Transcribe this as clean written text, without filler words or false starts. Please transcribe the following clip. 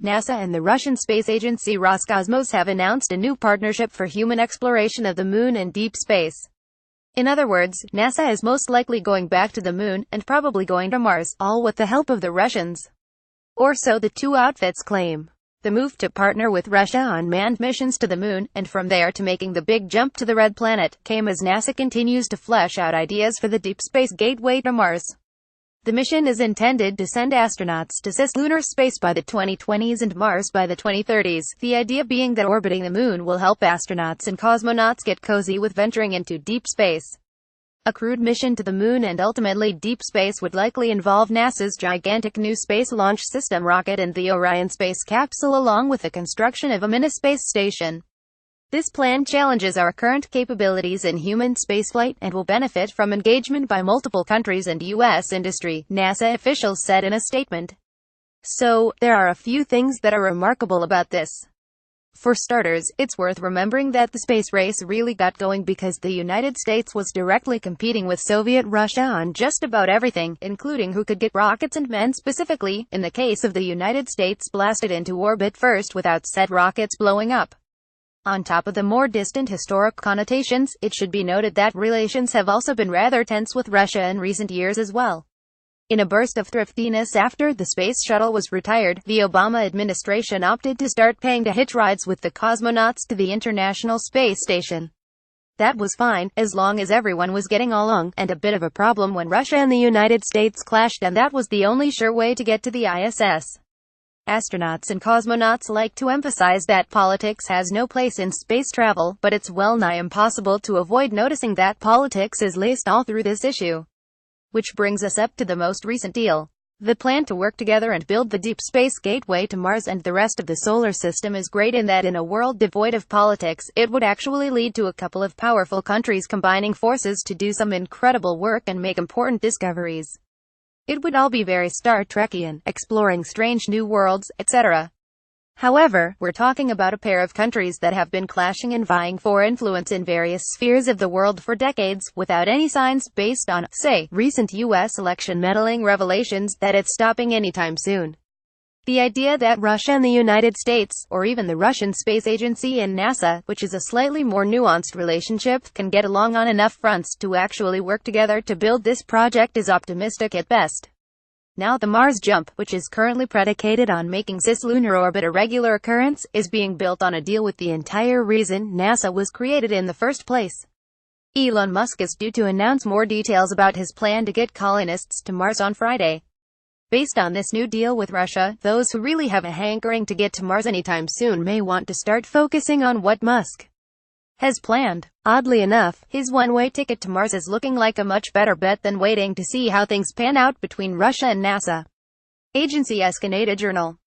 NASA and the Russian space agency Roscosmos have announced a new partnership for human exploration of the moon and deep space. In other words, NASA is most likely going back to the moon, and probably going to Mars, all with the help of the Russians. Or so the two outfits claim. The move to partner with Russia on manned missions to the moon, and from there to making the big jump to the Red Planet, came as NASA continues to flesh out ideas for the deep space gateway to Mars. The mission is intended to send astronauts to cislunar space by the 2020s and Mars by the 2030s, the idea being that orbiting the moon will help astronauts and cosmonauts get cozy with venturing into deep space. A crewed mission to the moon and ultimately deep space would likely involve NASA's gigantic new Space Launch System rocket and the Orion space capsule, along with the construction of a mini space station. This plan challenges our current capabilities in human spaceflight, and will benefit from engagement by multiple countries and U.S. industry, NASA officials said in a statement. So, there are a few things that are remarkable about this. For starters, it's worth remembering that the space race really got going because the United States was directly competing with Soviet Russia on just about everything, including who could get rockets and men. Specifically, in the case of the United States, blasted into orbit first without said rockets blowing up. On top of the more distant historic connotations, it should be noted that relations have also been rather tense with Russia in recent years as well. In a burst of thriftiness after the space shuttle was retired, the Obama administration opted to start paying to hitch rides with the cosmonauts to the International Space Station. That was fine, as long as everyone was getting along, and a bit of a problem when Russia and the United States clashed, and that was the only sure way to get to the ISS. Astronauts and cosmonauts like to emphasize that politics has no place in space travel, but it's well nigh impossible to avoid noticing that politics is laced all through this issue. Which brings us up to the most recent deal. The plan to work together and build the deep space gateway to Mars and the rest of the solar system is great in that in a world devoid of politics, it would actually lead to a couple of powerful countries combining forces to do some incredible work and make important discoveries. It would all be very Star Trekian, exploring strange new worlds, etc. However, we're talking about a pair of countries that have been clashing and vying for influence in various spheres of the world for decades, without any signs, based on, say, recent U.S. election meddling revelations, that it's stopping anytime soon. The idea that Russia and the United States, or even the Russian Space Agency and NASA, which is a slightly more nuanced relationship, can get along on enough fronts to actually work together to build this project is optimistic at best. Now the Mars jump, which is currently predicated on making cislunar orbit a regular occurrence, is being built on a deal with the entire reason NASA was created in the first place. Elon Musk is due to announce more details about his plan to get colonists to Mars on Friday. Based on this new deal with Russia, those who really have a hankering to get to Mars anytime soon may want to start focusing on what Musk has planned. Oddly enough, his one-way ticket to Mars is looking like a much better bet than waiting to see how things pan out between Russia and NASA. Agency Escaneta Journal.